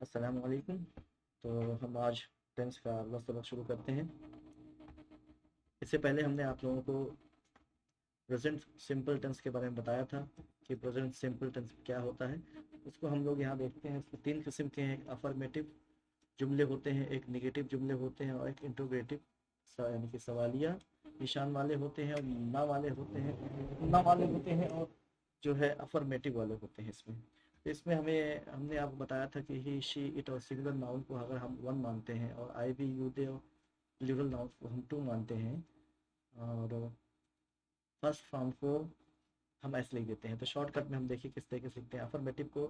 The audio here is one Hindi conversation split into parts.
अस्सलाम वालेकुम। तो हम आज टेंस का अगला सबक शुरू करते हैं। इससे पहले हमने आप लोगों को प्रेजेंट सिंपल टेंस के बारे में बताया था कि प्रेजेंट सिंपल टेंस क्या होता है। उसको हम लोग यहाँ देखते हैं। इसके तीन किस्म के हैं। एक अफर्मेटिव जुमले होते हैं, एक निगेटिव जुमले होते हैं और एक इंट्रोगेटिव यानी कि सवालिया निशान वाले होते हैं और ना वाले होते हैं, ना वाले होते हैं और जो है अफर्मेटिव वाले होते हैं। इसमें हमें हमने आपको बताया था कि ही शी इट और सिंगुलर नाउन को अगर हम वन मानते हैं और आई वी यू दे और प्लूरल नाउन को हम टू मानते हैं और फर्स्ट फॉर्म को हम ऐसे लिख देते हैं। तो शॉर्टकट में हम देखिए किस तरीके से लिखते हैं। अफर्मेटिव को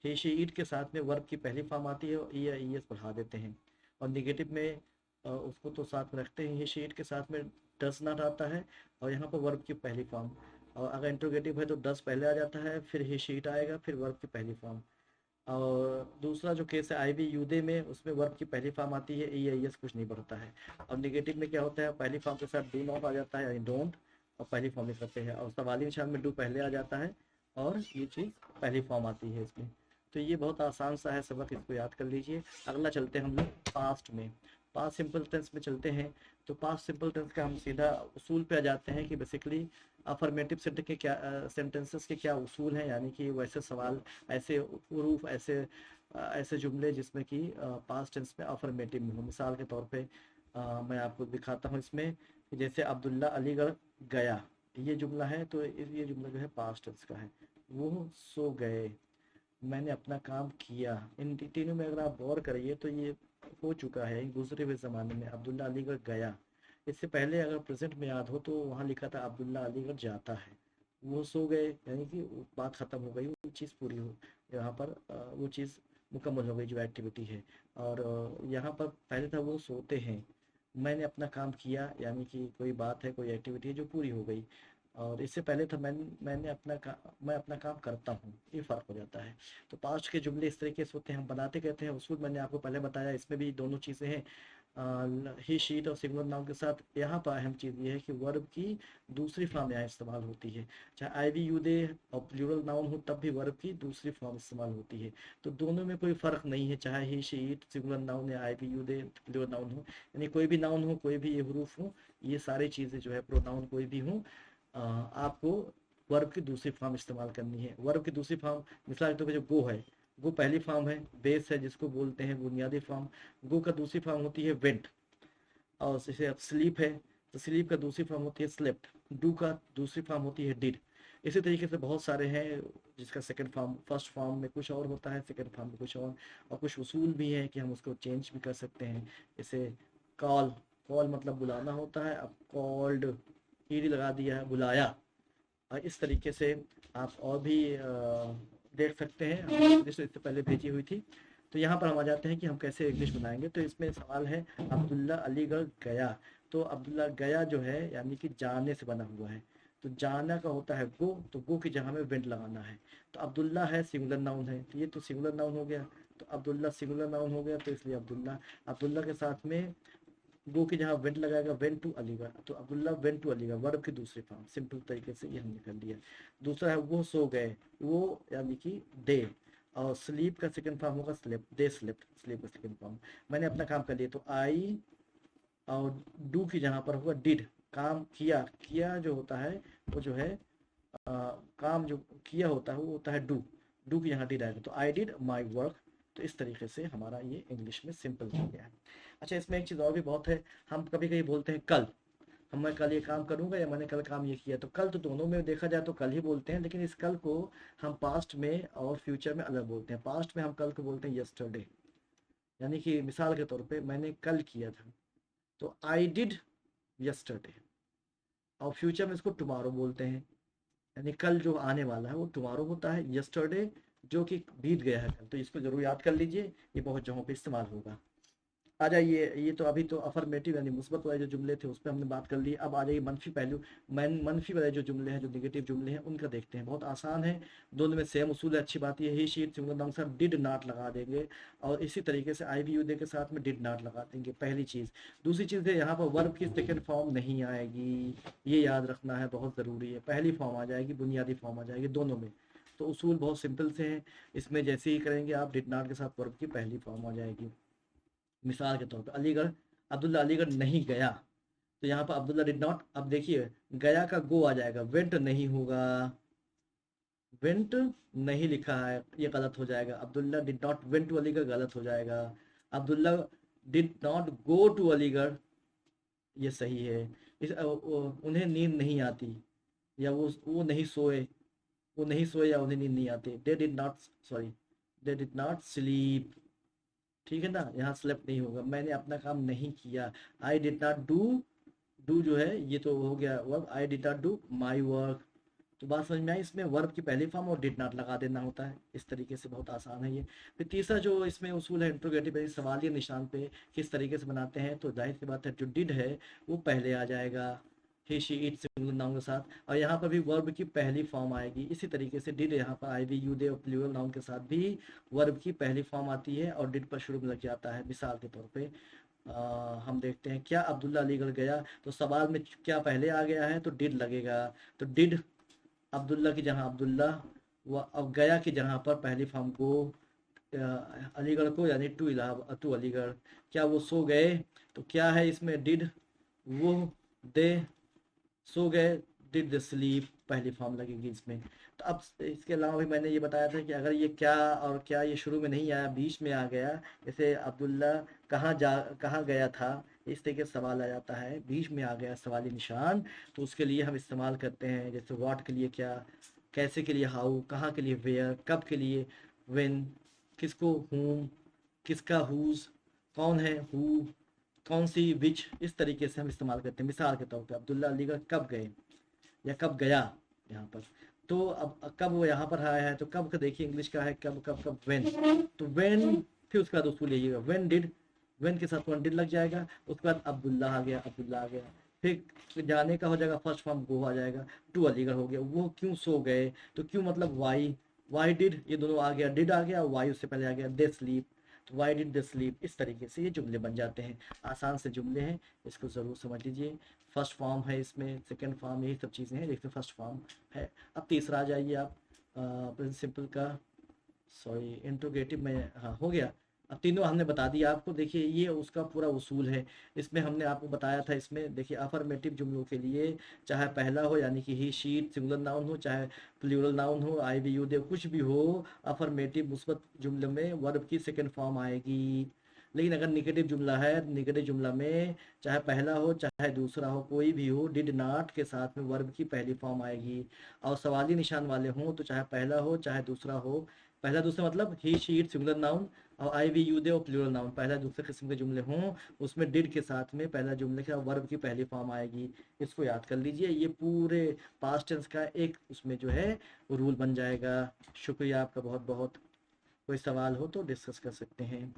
ही शी इट के साथ में वर्ब की पहली फॉर्म आती है और ई या ई एस बढ़ा देते हैं। और निगेटिव में उसको तो साथ में रखते हैं। ही शी इट के साथ में डस नॉट आता है और यहाँ पर वर्ब की पहली फॉर्म। और अगर इंट्रोगेटिव है तो डस पहले आ जाता है, फिर ही शी इट आएगा, फिर वर्ब की पहली फॉर्म। और दूसरा जो केस है आई वी यूदे में, उसमें वर्ब की पहली फॉर्म आती है, ई आई एस कुछ नहीं बढ़ता है। और निगेटिव में क्या होता है, पहली फॉर्म के साथ डू नॉट आ जाता है, यानी डोंट, और पहली फॉर्म लिख सकते हैं। और सवाली निशान में डू पहले आ जाता है और ये चीज़ पहली फॉर्म आती है इसमें। तो ये बहुत आसान सा है सबक, इसको याद कर लीजिए। अगला चलते हैं हम लोग पास्ट में। पास्ट सिंपल टेंस में चलते हैं। तो पास्ट सिंपल टेंस का हम सीधा उसूल पे आ जाते हैं कि बेसिकली अफर्मेटिव सेंटेंस के क्या सेंटेंसेस के क्या उसूल हैं, यानी कि वैसे सवाल, ऐसे उरूफ, ऐसे जुमले जिसमें कि पास्ट टेंस में अफर्मेटिव में हो। मिसाल के तौर पे मैं आपको दिखाता हूँ इसमें कि जैसे अब्दुल्ला अलीगढ़ गया, ये जुमला है। तो ये जुमला जो है पास्ट टेंस का है। वो सो गए, मैंने अपना काम किया। इन तीनों में अगर आप गौर करिए तो ये हो चुका है गुजरे हुए ज़माने में। अब्दुल्ला अलीगढ़ गया, इससे पहले अगर प्रेजेंट में याद हो तो वहाँ लिखा था अब्दुल्ला अलीगढ़ जाता है। वो सो गए यानी कि बात ख़त्म हो गई, वो चीज़ पूरी हो, यहाँ पर वो चीज़ मुकम्मल हो गई जो एक्टिविटी है। और यहाँ पर पहले था वो सोते हैं, मैंने अपना काम किया, यानी कि कोई बात है, कोई एक्टिविटी है जो पूरी हो गई। और इससे पहले था मैं अपना काम करता हूँ, ये फ़र्क हो जाता है। तो पास्ट के जुमले इस तरीके से होते हैं, हम बनाते कहते हैं उसूल मैंने आपको पहले बताया। इसमें भी दोनों चीज़ें हैं, ही शीट और सिंगुलर नाउन के साथ। यहाँ पर अहम चीज़ ये है कि वर्ब की दूसरी फॉर्म यहाँ इस्तेमाल होती है। चाहे आई वी यू दे और प्लूरल नाउन हो तब भी वर्ब की दूसरी फॉर्म इस्तेमाल होती है। तो दोनों में कोई फ़र्क नहीं है, चाहे ही शीट सिंगुलर नाउन या I we you they plural noun हो, यानी कोई भी नाउन हो, कोई भी ये हरूफ हो, ये सारी चीज़ें जो है प्रोनाउन कोई भी हो, आपको वर्ब की दूसरी फॉर्म इस्तेमाल करनी है। वर्ब की दूसरी फॉर्म मिसाल के तौर पे जो गो है, गो पहली फॉर्म है, बेस है जिसको बोलते हैं बुनियादी फॉर्म। गो का दूसरी फॉर्म होती है वेंट। और जैसे अब स्लीप है तो स्लीप का दूसरी फॉर्म होती है स्लेप्ट। डू का दूसरी फॉर्म होती है डिड। इसी तरीके से बहुत सारे हैं जिसका सेकंड फॉर्म, फर्स्ट फॉर्म में कुछ और होता है, सेकंड फॉर्म में कुछ और कुछ उसूल भी है कि हम उसको चेंज भी कर सकते हैं। जैसे कॉल, कॉल मतलब बुलाना होता है, अब कॉल्ड ईडी लगा दिया है, बुलाया। और इस तरीके से आप और भी देख सकते हैं, हमने इंग्लिश इससे पहले भेजी हुई थी। तो यहाँ पर हम आ जाते हैं कि हम कैसे इंग्लिश बनाएंगे। तो इसमें सवाल है अब्दुल्ला अलीगढ़ गया। तो अब्दुल्ला गया जो है यानी कि जाने से बना हुआ है। तो जाना का होता है गो, तो गो की जगह में वेंट लगाना है। तो अब्दुल्ला है सिंगुलर नाउन है, तो ये तो सिंगुलर नाउन हो गया। तो अब्दुल्ला सिंगुलर नाउन हो गया, तो इसलिए अब्दुल्ला, अब्दुल्ला के साथ में गो की जहाँ वेंट लगाएगा, वेंट टू अलीगढ़, तो Abdullah went to Aligarh, verb की दूसरी फॉर्म। सिंपल तरीके से ये हमने कर दिया। दूसरा है वो सो गए, वो यानी कि डे। और स्लीप का सेकंड फॉर्म होगा स्लेप, दे स्लेप्ट, स्लीप का सेकंड फॉर्म। मैंने अपना काम कर लिया, तो आई, और डू की जहाँ पर होगा डिड, काम किया। किया जो होता है वो जो है काम जो किया होता है वो होता है डू। डू की यहाँ डिड आएगा, तो आई डिड माई वर्क। तो इस तरीके से हमारा ये इंग्लिश में सिंपल हो गया है। अच्छा, इसमें एक चीज़ और भी बहुत है। हम कभी कभी बोलते हैं कल, मैं कल ये काम करूंगा या मैंने कल काम ये किया। तो कल तो दोनों में देखा जाए तो कल ही बोलते हैं, लेकिन इस कल को हम पास्ट में और फ्यूचर में अलग बोलते हैं। पास्ट में हम कल को बोलते हैं यस्टरडे, यानी कि मिसाल के तौर पे मैंने कल किया था, तो आई डिड यस्टरडे। और फ्यूचर में इसको टुमारो बोलते हैं, यानी कल जो आने वाला है वो टुमारो होता है, यस्टरडे जो कि बीत गया है कल। तो इसको जरूर याद कर लीजिए, ये बहुत जगहों पे इस्तेमाल होगा। आ जाइए, ये तो अभी तो अफर्मेटिव यानी मुस्बत वाले जो जुमले थे उस पर हमने बात कर ली। अब आ जाइए मनफी पहलू। मनफी वाले जो जुमले हैं, जो नेगेटिव जुमले हैं, उनका देखते हैं। बहुत आसान है, दोनों में सेम उसूल है। अच्छी बात ये ही शीट सिंगुलर नाउन के साथ डिड नॉट लगा देंगे और इसी तरीके से आई वी यू दे के साथ में डिड नॉट लगा देंगे, पहली चीज़। दूसरी चीज़ है यहाँ पर वर्ब की सेकेंड फॉर्म नहीं आएगी, ये याद रखना है, बहुत ज़रूरी है। पहली फॉर्म आ जाएगी, बुनियादी फॉर्म आ जाएगी दोनों में। तो उसूल बहुत सिंपल से हैं। इसमें जैसे ही करेंगे आप डिड नॉट के साथ वर्ब की पहली फॉर्म आ जाएगी। मिसाल के तौर पर अलीगढ़, अब्दुल्ला अलीगढ़ नहीं गया, तो यहाँ पर अब्दुल्ला डिड नॉट, अब देखिए गया का गो आ जाएगा, वेंट नहीं होगा, वेंट नहीं लिखा है, ये गलत हो जाएगा। Abdullah did not went to Aligarh गलत हो जाएगा। Abdullah did not go to Aligarh, ये सही है। उन्हें नींद नहीं आती, या वो नहीं सोए, वो नहीं सोए या उन्हें नींद नहीं आती। They did not, sorry, they did not sleep, ठीक है ना, यहाँ स्लेप्ट नहीं होगा। मैंने अपना काम नहीं किया, I did not do, do जो है ये तो हो गया verb, I did not do my work. तो बात समझ में आई, इसमें वर्ब की पहली फॉर्म और डिड नॉट लगा देना होता है, इस तरीके से बहुत आसान है ये। फिर तीसरा जो इसमें उसूल है इंट्रोगेटिव, सवालिया निशान पे किस तरीके से बनाते हैं, तो जाहिर सी बात है जो डिड है वो पहले आ जाएगा ही शी इट सिंगुलर नाउन के साथ, और यहाँ पर भी वर्ब की पहली फॉर्म आएगी। इसी तरीके से डिड यहाँ पर आई वी यू दे और प्लूरल नाउन के साथ भी वर्ब की पहली फॉर्म आती है और डिड पर शुरू में लग जाता है। मिसाल के तौर पे हम देखते हैं, क्या अब्दुल्ला अलीगढ़ गया, तो सवाल में क्या पहले आ गया है, तो डिड लगेगा। तो डिड अब्दुल्ला की जगह अब्दुल्ला, व अब गया की जगह पर पहली फॉर्म को अलीगढ़ को, यानी टू इलाहाबाद टू अलीगढ़। क्या वो सो गए, तो क्या है इसमें डिड, वो दे सो गए, डिड द स्लीप पहली फॉर्म लगेगी इसमें। तो अब इसके अलावा भी मैंने ये बताया था कि अगर ये क्या और क्या ये शुरू में नहीं आया, बीच में आ गया, जैसे अब्दुल्ला कहाँ गया था, इस तरीके से सवाल आ जाता है, बीच में आ गया सवाली निशान, तो उसके लिए हम इस्तेमाल करते हैं, जैसे व्हाट के लिए क्या, कैसे के लिए हाउ, कहाँ के लिए वेयर, कब के लिए व्हेन, किसको whom, किसका whose, कौन है who, कौन सी विच, इस तरीके से हम इस्तेमाल करते हैं। मिसाल के तौर पे अब्दुल्ला अलीगढ़ कब गए या कब गया यहाँ पर, तो अब कब वो यहाँ पर आया है, तो कब का देखिए इंग्लिश का है कब कब कब व्हेन, तो व्हेन, फिर उसके बाद उसूल यही है व्हेन डिड, व्हेन के साथ वन डिड लग जाएगा, उसके बाद अब्दुल्ला आ गया, अब्दुल्ला आ गया, फिर जाने का हो जाएगा फर्स्ट फॉर्म गो आ जाएगा, टू अलीगढ़ हो गया, वो क्यों सो गए, तो क्यों मतलब वाई, वाई डिड, ये दोनों आ गया, डिड आ गया, वाई उससे पहले आ गया, दे स्लीप, तो वाई डिड दे स्लीप। इस तरीके से ये जुमले बन जाते हैं, आसान से जुमले हैं, इसको ज़रूर समझ लीजिए। फर्स्ट फॉर्म है इसमें, सेकंड फॉर्म, यही सब चीज़ें हैं, देखते फर्स्ट फॉर्म है। अब तीसरा आ जाइए आप, प्रेजेंट सिंपल का, सॉरी इंट्रोगेटिव में, हाँ हो गया। अब तीनों हमने बता दिया आपको, देखिए ये उसका पूरा उसूल है। इसमें हमने आपको बताया था, इसमें देखिए अफर्मेटिव जुमलों के लिए चाहे पहला हो यानी कि ही शी इट सिंगुलर नाउन हो, चाहे प्लूरल नाउन हो, आई वी यू दे, कुछ भी हो, अफर्मेटिव मुस्बत जुमले में वर्ब की सेकंड फॉर्म आएगी। लेकिन अगर निगेटिव जुमला है, निगेटिव जुमला में चाहे पहला हो चाहे दूसरा हो, कोई भी हो, डिड नॉट के साथ में वर्ब की पहली फॉर्म आएगी। और सवाली निशान वाले हों तो चाहे पहला हो चाहे दूसरा हो, पहला दूसरा मतलब ही शी इट सिंगुलर नाउन, और आई वी यू दे और प्लूरल नाउन, पहला दूसरे किस्म के जुमले हों, उसमें डिड के साथ में पहला जुमले के वर्ब की पहली फॉर्म आएगी। इसको याद कर लीजिए, ये पूरे पास्ट टेंस का एक उसमें जो है रूल बन जाएगा। शुक्रिया आपका बहुत बहुत। कोई सवाल हो तो डिस्कस कर सकते हैं।